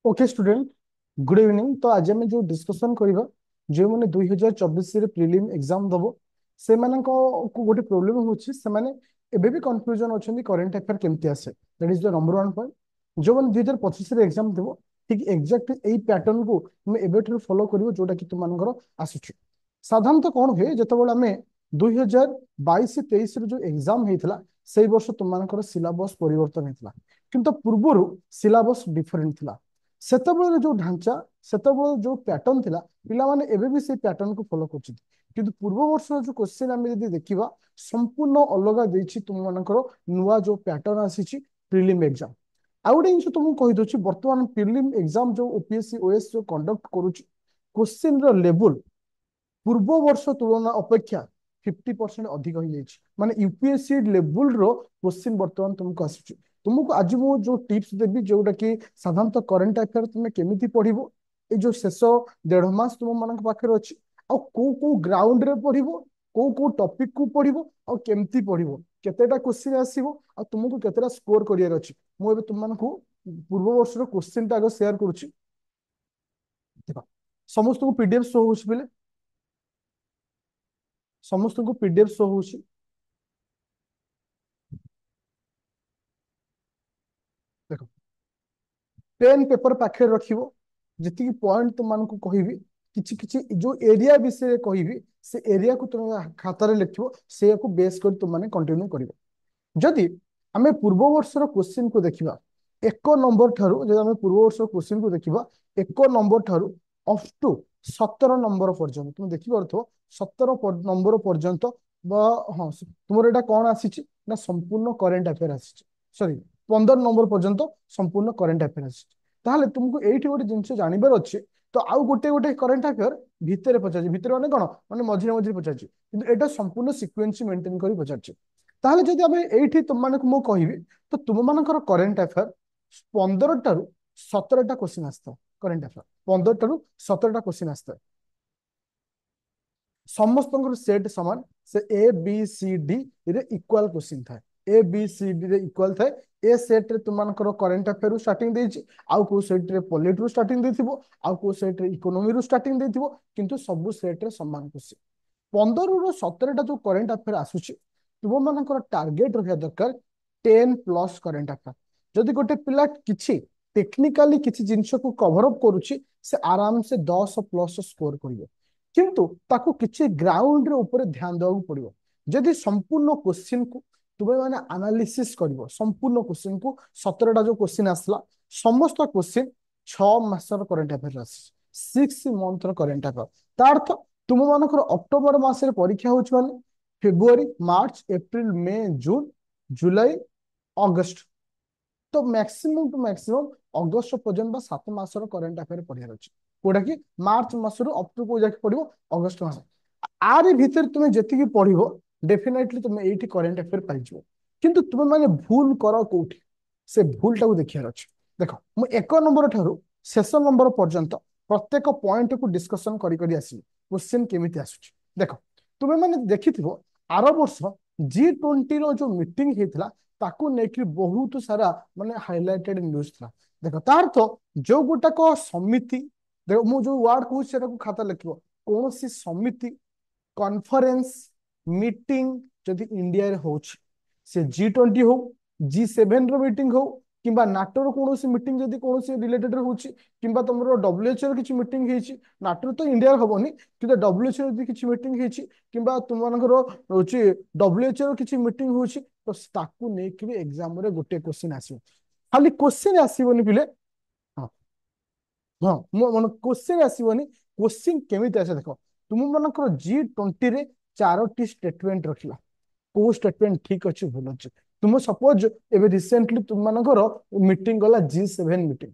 Okay student, good evening. तो आज आम जो डिस्कसन करवा जो मैंने 2024 प्रिलिम एग्जाम दबो से गोटे प्रोब्लेम होची से माने एबे भी कंफ्यूजन अच्छी करेंट अफेयर केमती आसे। That is the number one point. जो मैंने 2025 एग्जाम देव ठीक एग्जैक्ट यही पैटर्न को तुम एबे फॉलो कर जोटा कि तुम आसुची। साधारणतः कौन हुए जो आम 2022-23 जो एग्जाम होता से वर्ष तुम सिलेबस परिवर्तन होता किंतु पूर्वर सिलेबस डिफरेंट थिला। सेतबेले जो ढांचा सेतबेले जो पैटर्न थिला पिला माने एबे भी से पैटर्न को फॉलो करछित। किंतु पूर्व वर्ष जो क्वेश्चन आमे यदि देखिबा संपूर्ण अलग देछि तुम मानकर नुवा जो पैटर्न आसीछि प्रीलिम एग्जाम। आ गोटे जिनिस तुमको कहि दोछि वर्तमान प्रीलिम एग्जाम जो ओपीएससी ओएस जो कंडक्ट करूछि क्वेश्चन रो लेवल पूर्व वर्ष तुलना अपेक्षा 50% अधिक हो जाइए। माने यूपीएससी लेवल रो क्वेश्चन वर्तमान तुमको आसुची। तुमको आज मु जो टिप्स देबी जोटा कि साधारणतः करंट अफेयर तुम केमिति पढ़िबो ए जो शेष 1.5 मास तुम मानक पाखरे अछि आ को ग्राउंड रे पढ़िबो को टॉपिक को पढ़िबो आ केमिति पढ़िबो केतेटा क्वेश्चन आसीबो आ तुमको केतेटा स्कोर करियर अछि। मु एबे तुम मानकू पूर्व वर्ष रो क्वेश्चन टा आगे शेयर करूची। देखो समस्त को पीडीएफ शो होछि बेले समस्त को पीडीएफ शो होछि। देखो पेन पेपर पाखे रखिबो जति पॉइंट तुम मानकू कहबी किछि किछि जो एरिया विषय कहबी से एरिया को तुम खाता रे लिखिबो से को बेस कर तुम माने कंटिन्यू करिवो। जदि आमे पूर्व वर्षर क्वेश्चन को देखिबा एक नंबर ठारू जदि आमे पूर्व वर्षर क्वेश्चन को देखिबा एक नंबर ठारू अप टू 17 नंबर पर्यंत तुम देखि परथो 17 नंबर पर्यंत बा हां तुमर एटा कोन आसीची ना संपूर्ण करेंट अफेयर आसीची। सॉरी 15 नंबर पर्यंत संपूर्ण करेंट अफेयर आसीची। ताहले तुमको एठी गोटे जिंस जानिबार अछि। तो आउ गोटे गोटे करेंट अफेयर भितरे पचाछि भितरे माने कोन माने मझिरे मझिरे पचाछि किंतु एटा संपूर्ण सीक्वेंस मेंटेन करी पचाछि। ताहले जदि आमे एठी तुम मानक मु कहबी तो तुम मानकर करेंट अफेयर 15 टारू 17टा क्वेश्चन आस्ता। करेंट अफेयर 15 टारू 17टा क्वेश्चन आस्ता। समस्त सेट समान से ए बी सी डी रे इक्वल क्वेश्चन था। ए बी सी डी रे इक्वल था। ए सेट रे तुमनकर करंट अफेयर स्टार्टिंग देछि आउ को सेट रे पॉलिट रू स्टार्टिंग देथिबो आउ को सेट रे इकोनॉमी रू स्टार्टिंग देथिबो किंतु सब सेट रे समान क्वेश्चन। 15 रू 17टा जो करंट अफेयर आसुछि तुम मानकर टार्गेट रखा दरकार 10 प्लस करंट अफेयर। जदि गोटे पिला किछि टेक्निकली किछि जिंस को कवर अप करूछि से आराम से 10 प्लस स्कोर करिवो किंतु ताको किछि ग्राउंड रे ऊपर ध्यान देବାକୁ पड़िबो। जदि संपूर्ण क्वेश्चन को तुमे माने एनालिसिस करिवो संपूर्ण क्वेश्चन को 17टा जो क्वेश्चन आसला समस्त क्वेश्चन 6 मासर करंट अफेयर आसी 6 मंथ र करंट अफेयर। ता अर्थ तुम मानकर अक्टोबर मासरे परीक्षा होछि माने फेब्रुआरी मार्च एप्रिल मे जून जुलाई अगस्त तो मैक्सिमम टू मैक्सिमम अगस्त पर्यंत 7 मासर करंट अफेयर पढ़ियार अछि। कोडा कि मार्च मासरू अप टू को जाके पढ़िबो अगस्त मास। आरे भीतर तुमे जेतिकी पढ़िबो डेफिनेटली तुमे एठी करंट अफेयर पाइजो। किंतु तुमे माने भूल करो कोठी से भूल टाको देखियार अछि। देखो मु एक नंबर ठारू शेष नंबर पर्यंत प्रत्येक पॉइंट को डिस्कशन करी करी आसी क्वेश्चन केमिति आसुछि। देखो तुमे माने देखिथिबो आरो वर्ष G20 रो जो मीटिंग हेतला ताको नेकी बहुत सारा माने हाइलाइटेड न्यूज था। देखो तार तो जो गोटाक समिति देखो मु जो वर्ड कहूँ सेटा को खाता लिखिबो कौन सी समिति कॉन्फ्रेंस मीटिंग जदि इंडिया रे होछि से G20 हो G7 रो मीटिंग हो किंबा नाटो रो कोनोसी मीटिंग जदि कोनोसी रिलेटेड होछि किंबा तमरो डब्ल्यूएचओ रो किछि मीटिंग हेछि नाटो तो इंडिया होबोनी किंतु डब्ल्यूएचओ रो किछि मीटिंग हेछि किंबा तुम मानकर होछि डब्ल्यूएचओ रो किछि मीटिंग होछि तो ताकू नेकी भी एग्जाम रे गोटे क्वेश्चन आसीबो। खाली क्वेश्चन आसीबोनी पिले। हां हां मो मन क्वेश्चन आसीबोनी क्वेश्चन केमिति आसे देखो तुम मानकर G20 रे चारोटी स्टेटमेंट रखिला को स्टेटमेंट ठीक अच्छे भूल अच्छे। तुम सपोज एबे रिसेंटली तुम मानकर मीटिंग गला G7 मीटिंग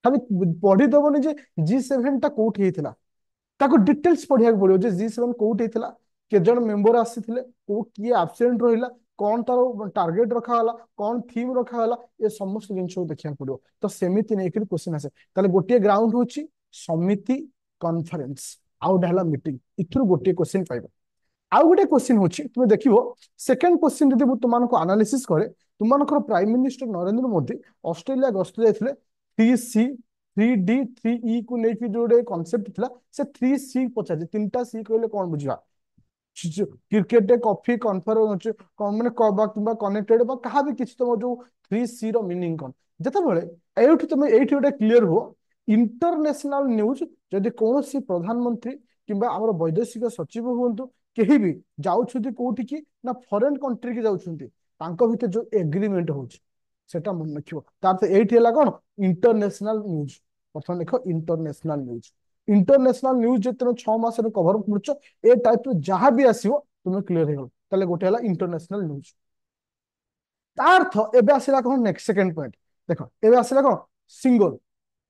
खाली पढ़ी दबनी जे G7 टा कोठी हेतिला ताको डिटेल्स पढ़िया पड़ियो जे G7 कोठी हेतिला के जण मेंबर आसीथिले को किए एब्सेंट रहिला कौन तार टार्गेट रखा हला कौन थीम रखा हला ये समस्त जिनिस को देखिया पड़ियो। तो सेमिति नै कि क्वेश्चन आसे ताले गोटे ग्राउंड होची समिति कॉन्फ्रेंस आउट हला मीटिंग इथुर गोटे क्वेश्चन पाइबो। आउ गोटे क्वेश्चन होची तुम देखिबो सेकंड क्वेश्चन जदि तुम को एनालिसिस करे तुम prime minister Narendra Modi Australia गस्त जाइथिले 3C 3D 3E को लेकिन जो गोटे कनसेप्ट थिला से 3C पचार 3टा C कहले कौन बुझा क्रिकेट कॉफी कन्फरेन्स माने किंबा कनेक्टेड कहा भी किसी तुम जो 3C रो मीनिंग कौन जितेबाला एठी तुम एठी गोटे क्लियर हो इंटरनेशनल न्यूज जदि कौन सी प्रधानमंत्री किंबा आमर वैदेशिक सचिव हूँ कहीं भी जाऊँच कौटी की ना फॉरेन कंट्री की जाऊँच भीतर जो एग्रीमेंट होची सेटा मन रखियो तार तो एठी हला कोन इंटरनेशनल न्यूज प्रथम देख इंटरनेशनल न्यूज इंटरनेशनल न्यूज जितने 6 मास कभर करछ ए टाइप जहाँ भी आसीबो तुम क्लियर हो ताले गोटे हला इंटरनेशनल न्यूज तार अर्थ एबे आसीला कोन नेक्स्ट सेकंड पॉइंट देख एबे आसीला कोन सिंगल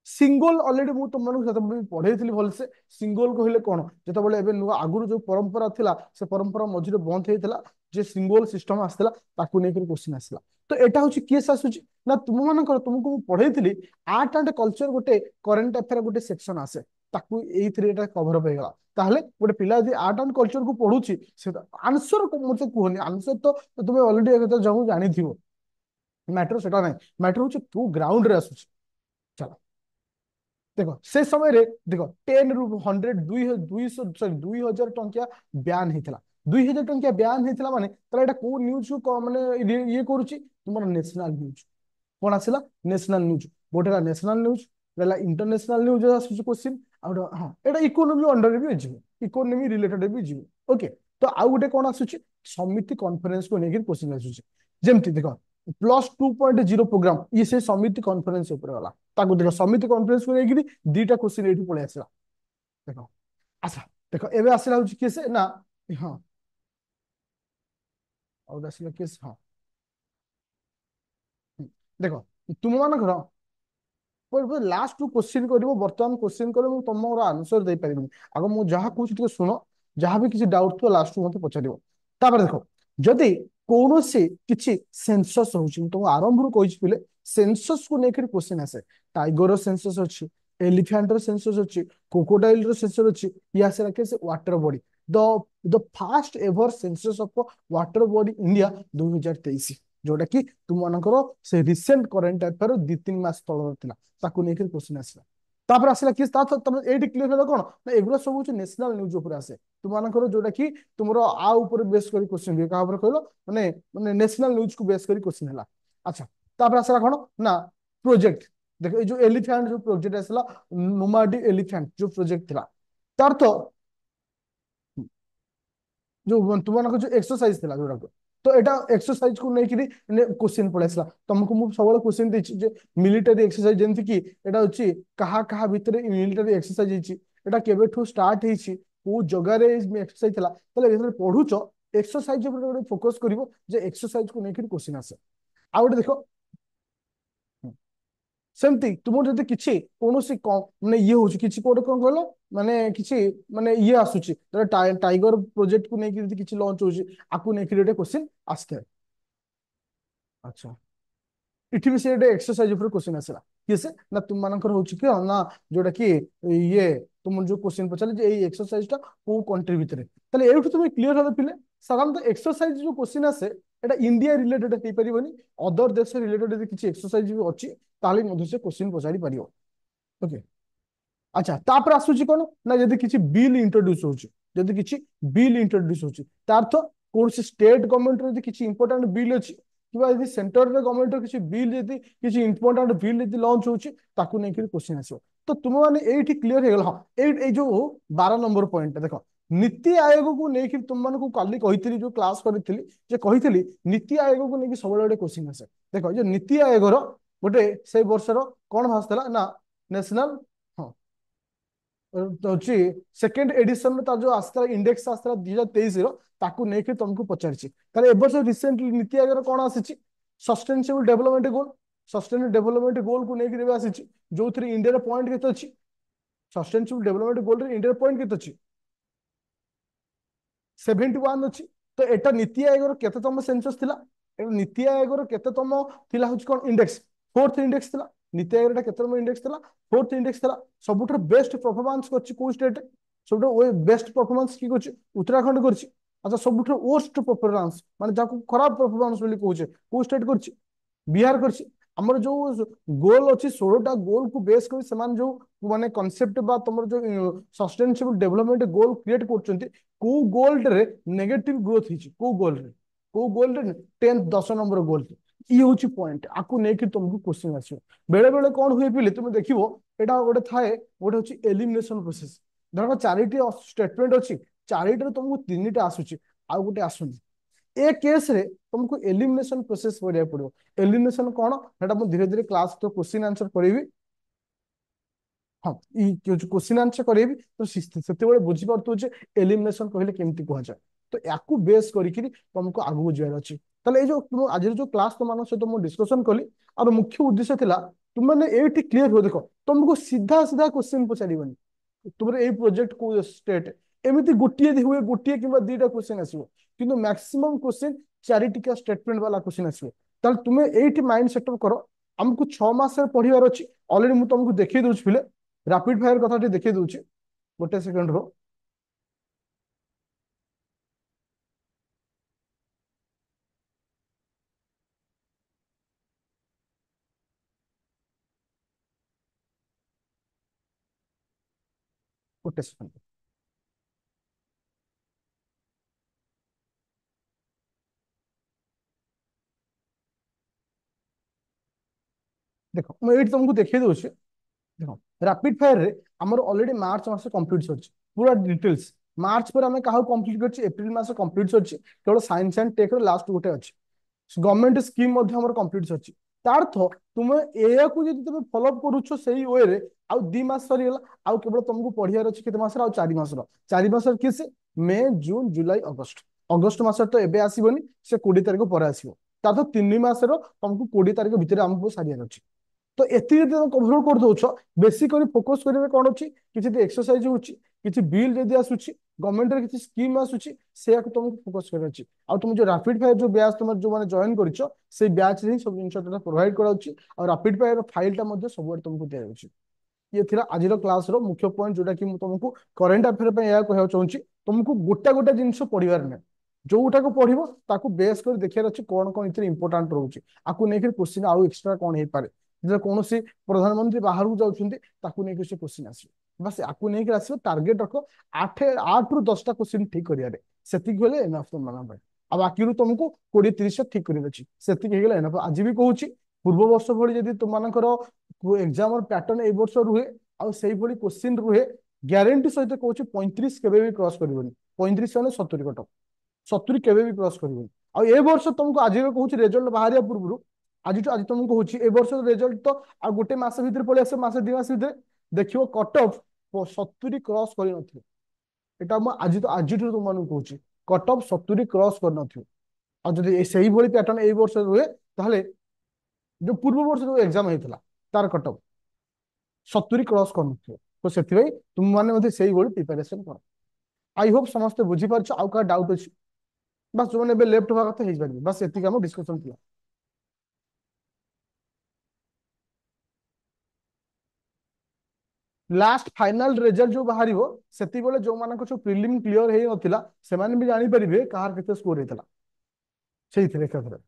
सिंगल ऑलरेडी मु तुम मानक सेते पढ़ेइथिली भलसे सिंगल कहले कोन जेतेबेले एबे नुआ आगुरु जो परंपरा थिला से परंपरा मझिरे बंद हेइथिला जे सिंगल सिस्टम आस्थिला ताकू नेकर क्वेश्चन आसिला तो एटा होची केस आसुची ना तुम मानकर तुमको मु पढ़ेइथिली आर्ट एंड कल्चर गोटे करंट अफेयर गोटे सेक्शन आसे ताकू एइथिरे एटा कवर अप हेगला ताहले गोटे पिला यदि आर्ट एंड कल्चर को पढुची से आंसर को मते कहनी आंसर तो तुम ऑलरेडी एकता जहु जानि थिबो मैटर सेटा नै मैटर होची तू ग्राउंड रे आसुची चलो देखो से समय रे देखो 10 ରୁ 100 2000 टंकिया ब्यान हेतला 2000 टंकिया ब्यान हेतला माने तला एटा को न्यूज को माने ये करूची तुमर नेशनल न्यूज कोन आसिला नेशनल न्यूज गोटेला नेशनल न्यूज रहला इंटरनेशनल न्यूज आसुची क्वेश्चन आ हां एटा इकोनॉमी अंडर भी जिवो इकोनॉमी रिलेटेड भी जिवो ओके तो आ गोटे कोन आसुची समिति कॉन्फ्रेंस को नेगिर क्वेश्चन आसुची जेमति देखो +2.0 प्रोग्राम ये से समिति कॉन्फ्रेंस ऊपर वाला ताको देखो समिति कॉन्फ्रेंस को लेकिन दीटा क्वेश्चन एठी पळे आसला देखो अच्छा देखो एबे आसला होची केसे ना हां और आसला केस हां देखो तुम मान घर लास्ट टू क्वेश्चन करिवो वर्तमान क्वेश्चन करे मु तमरो आंसर दे परिबनी आगो मु जहा कहूची ଟିକେ सुनो जहा भी किसी डाउट तो लास्ट मते पछाडिवो तापर देखो जदि कौनसी किछि सेंसस होची तो आरंभ रु कहिछि पिले सेंसस को नेकर क्वेश्चन आसे टाइगर सेंसस अछि एलिफेंट सेंसस अछि क्रोकोडाइल सेंसस अछि या से रखे से water body the the first ever census of water body India 2023 जोटा कि तुम मानकर से रिसेंट करंट अफेयर 2-3 मास तळ थिला ताकू नेकर क्वेश्चन आसला तापर आसला कि तुम एटी क्लियर होला कोन ना एगुला सब होची नेशनल न्यूज ऊपर आसे तुम मानकर जोटा कि तुमरो आ ऊपर बेस करी क्वेश्चन भी का ऊपर कहलो माने माने नेशनल न्यूज को बेस करी क्वेश्चन हला अच्छा तापर आसला कोन ना प्रोजेक्ट देखो जो एलिफेंट जो प्रोजेक्ट आसला नोमाडी एलिफेंट जो प्रोजेक्ट थिला तार तो जो तुम जो एक्सरसाइज थिला जोड़ा तो एटा एक्सरसाइज को नहीं कि क्वेश्चन पड़े आसला तुमको मु सब क्वेश्चन देछि जे मिलिटरी एक्सरसाइज जेंति कि एटा होछि कहा कहा भितरे मिलिटरी एक्सरसाइज हिछि एटा केबेठू स्टार्ट हिछि को जगह रे एक्सरसाइज थिला तले एथरे पढुचो एक्सरसाइज ऊपर फोकस करिवो जे एक्सरसाइज को नहीं कि क्वेश्चन आसे आ गोटे देखो सेमती तुम जब किसी कौन माने ये हूँ कि कौन कहल माने किसी माने ये आसूची टाइगर प्रोजेक्ट को लेकिन किसी लॉन्च होची आकु लेकिन क्वेश्चन आसता है अच्छा इठी भी से एक्सरसाइज ऊपर क्वेश्चन आसला किसे ना तुम मानकर होची कि ना जोटा कि ये तुम जो क्वेश्चन पचारे जे एई एक्सरसाइज टा को कंट्री भितरे तले एठु तुम क्लियर होला पिले साधारणतः एक्सरसाइज जो क्वेश्चन आसे एटा इंडिया रिलेटेड हे परिबनी अदर देश रिलेटेड यदि किछि एक्सरसाइज भी अछि ताले मधु से क्वेश्चन पचारि परियो ओके अच्छा तापर आसुची कोन ना यदि किछि बिल इंट्रोड्यूस होची यदि किछि बिल इंट्रोड्यूस होची तार अर्थ कोन से स्टेट गवर्नमेंट रे यदि किछि इंपोर्टेंट बिल अछि किबा यदि सेंटर रे गवर्नमेंट रे किछि बिल यदि किछि इंपोर्टेंट बिल यदि लॉन्च होची ताकू नै कि क्वेश्चन आसो तो तुम माने एठी क्लियर हे गेल हां ए जो 12 नंबर पॉइंट देखो नीति आयोग को लेकिन तुम मान को काली कहितली जो क्लास करितली जे कहितली नीति आयोग को लेकिन सबले गोटे क्वेश्चन आसे देखो जो नीति आयोग रो गोटे से वर्षर कोन भासतला ना नेशनल हां तो सेकेंड एडिशन तार जो आसला इंडेक्स आसला 2023 रो ताकू नेके तुमको पचारछि ताले एबर्ष रिसेंटली नीति आयोग कोन आसीछि sustainable development goal sustainable development goal को नेके देबे आसीछि जो थ्री इंडिया रे पॉइंट केते अछि सस्टेनेबल डेवलपमेंट गोल रे इंडिया रे पॉइंट केते अछि 71 अछि तो एटा नीति आयोग रो केतेतम सेंसस थिला नीति आयोग रो केतेतम थिला होछि कोन इंडेक्स फोर्थ इंडेक्स थिला नीति आयोग रा केतेतम इंडेक्स थिला फोर्थ इंडेक्स थिला सबुठर बेस्ट परफॉर्मेंस करछि को स्टेट सबुठर ओ बेस्ट परफॉर्मेंस की करछि उत्तराखंड करछि अच्छा सबुठर वर्स्ट परफॉर्मेंस माने जाको खराब परफॉर्मेंस बोली कहूचे को स्टेट करछि बिहार करछि ଆମର ଯୋଉ ଗୋल ଅଛି 16ଟା ଗୋल को बेस कर समान जो माने कॉन्सेप्ट बा तमर जो सस्टेनेबल डेवलपमेंट गोल क्रिएट करछंती को गोल रे नेगेटिव ग्रोथ हिची को गोल रे 10 नंबर गोल ई होची पॉइंट आकु नै कि तुमको क्वेश्चन आछो बेले बेले कोन होय पिले तुम देखिबो एटा गोटे थाए गोटे होची एलिमिनेशन प्रोसेस धर चारिटी स्टेटमेंट अछि चारिटी तुमको तीनटा आसुची आ गोटे आसुनी ए केस रे तुमको एलिमिनेशन प्रोसेस करिया पड़ो एलिमिनेशन कोन सेटा मु धीरे धीरे क्लास तो क्वेश्चन आंसर करेबी हाँ ई क्वेश्चन आंसर करेबी तो सेते बेले बुझी परतु जे एलिमिनेशन कहले केमती कहआ जाय तो याकू बेस करिकि तुमको आगु जायर अछि तले ए जो तुम आज जो क्लास तो मान सहित मु डिस्कशन कली और मुख्य उद्देश्य थिला तुम माने एठी क्लियर हो देखो तुमको सीधा सीधा क्वेश्चन पचारिबनी तुमरे ए प्रोजेक्ट को स्टेट एमिति गोटिए हुए गोटिए किबा दुटा क्वेश्चन आसीबो किंतु मैक्सिमम क्वेश्चन चारिटिका स्टेटमेंट वाला क्वेश्चन आसीबो ताल तुमे एठी माइंड सेटअप करो हमको 6 मास रे पढिबार अछि ऑलरेडी मु तुमको देखै दउछ फिले रैपिड फायर कथा देखै दउछ गोटे सेकंड रो गोटे सेकंड देखो मु एठी तुमको देखै दउछ देखो रैपिड फायर रे हमर ऑलरेडी मार्च मास कंप्लीट सरछि पूरा डिटेल्स मार्च पर हमें काहू कंप्लीट करछि एप्रिल मास कंप्लीट सरछि केवल साइंस एंड टेक रो लास्ट गोटे अछि गवर्नमेंट स्कीम मध्य हमर कंप्लीट सरछि तार्थ तुमे एया को जदि तुमे फॉलो अप करूछो सेही वे रे आउ 2 मास सरी गेला आउ केवल तुमको पढियार अछि केते मास रे आउ 4 मास रो 4 मास रे किसे मई जून जुलाई अगस्त अगस्त मास तो एबे आसीबोनी से 20 तारिख पर आसीबो तार्थ 3 मास रो तुमको 20 तारिख भितर हमको सारियार अछि तो एति जदि कभर कर दउछ बेसिकली फोकस करिवे कोन अछि किछि एक्सरसाइज होछि किछि बिल जदि आसुछि गवर्नमेंट रे किछि स्कीम आसुछि से तुमको फोकस कर अछि आ तुम जो रैपिड फायर जो बैच तुम जो माने जॉइन करिछो से बैच रे सब जिंस प्रोवाइड कराउछि और रैपिड फायर फाइल टा मध्ये सब तुमको दिया जाउछि ये थिला आज क्लास रो मुख्य पॉइंट जोटा कि तुमको करंट अफेयर पे या कहया चाहूछि तुमको गोटा गोटा जिंस पढिबार नै जोटा को पढिबो ताकू बेस कर देखियार अछि कोन कोन इतरे इंपोर्टेंट रहउछि आकू नै कि क्वेश्चन आउ एक्स्ट्रा कोन हे पारे जे कौन सी प्रधानमंत्री बाहर को जाउछन्ते ताकू नै कि से क्वेश्चन आसी बस आकू नै कि आसी टारगेट रखो 8 रु 10टा क्वेश्चन ठीक करिया रे सेति गेले एनफ तुम माना भाई अब बाकी रु तुमको 20 30 ठीक करिया अछि सेति गेले एनफ आज भी कहूछि पूर्व वर्ष भली जदि तुम मानकर एग्जाम पैटर्न ए वर्ष रुहे आ सेही भली क्वेश्चन रुहे ग्यारंटी सहित कहूछि 35 केबे भी क्रॉस करबोनी 35 माने 70 कट 70 केबे भी क्रॉस करबोनी आ ए वर्ष तुमको आज भी कहूछि रिजल्ट बाहरिया पूर्व आज तुमको कहूछि ए वर्ष रिजल्ट तो आ गोटे मास भीतर पळे आसे मास 2 मास भीतर देखियो कट ऑफ 70 क्रॉस करि नथियो एटा म आज तुम मानु कहूछि कट ऑफ 70 क्रॉस कर नथियो आ जदि सेही भली पैटर्न ए वर्ष रुहे ताहले जो पूर्व वर्ष जो एग्जाम हेतला तार कट ऑफ 70 क्रॉस कर नथियो तो सेति भाई तुम माने मध्ये सेही भली प्रिपरेशन कर आई होप समस्त बुझी परछ आउ का डाउट अछि बस जो ने बे लेफ्ट होगा कथा हेज बानी बस एति काम डिस्कशन किया लास्ट फाइनल रिजल्ट जो बाहर सेति बेले जो मानक जो प्रिलिम क्लियर हे नथिला से माने भी जानि परिबे कहार केते स्कोर हेतला सेही थिले कथरे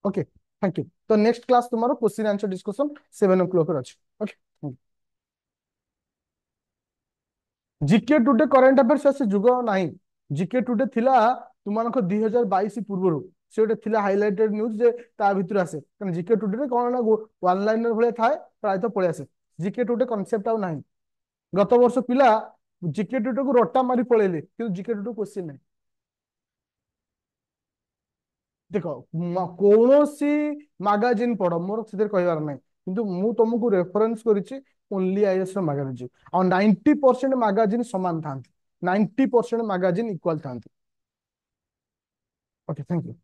ओके थैंक यू तो नेक्स्ट क्लास तुम्हारो क्वेश्चन आंसर डिस्कशन 7 o'clock रे अछि okay GK today current affairs से जुग नाही जीके टुडे थिला तुमानक 2022 पूर्वरु से गोटे थिला हाइलाइटेड न्यूज जे ता भितर आसे कारण जीके टुडे रे कोन ना वन लाइनर भले थाए प्राय तो पळे आसे जीके टुडे कांसेप्ट आ नाही गत वर्ष पिला जीके टुडे को रट्टा मारी पळेले कि जीके टुडे क्वेश्चन नाही देखो कौनसी मैगजीन पढ़ मोर से कहबार ना किंतु मु तुमको रेफरेंस करिछि ओनली आईएएस मैगजीन और 90% मैगजीन समान था 90% मैगजीन इक्वल था ओके थैंक यू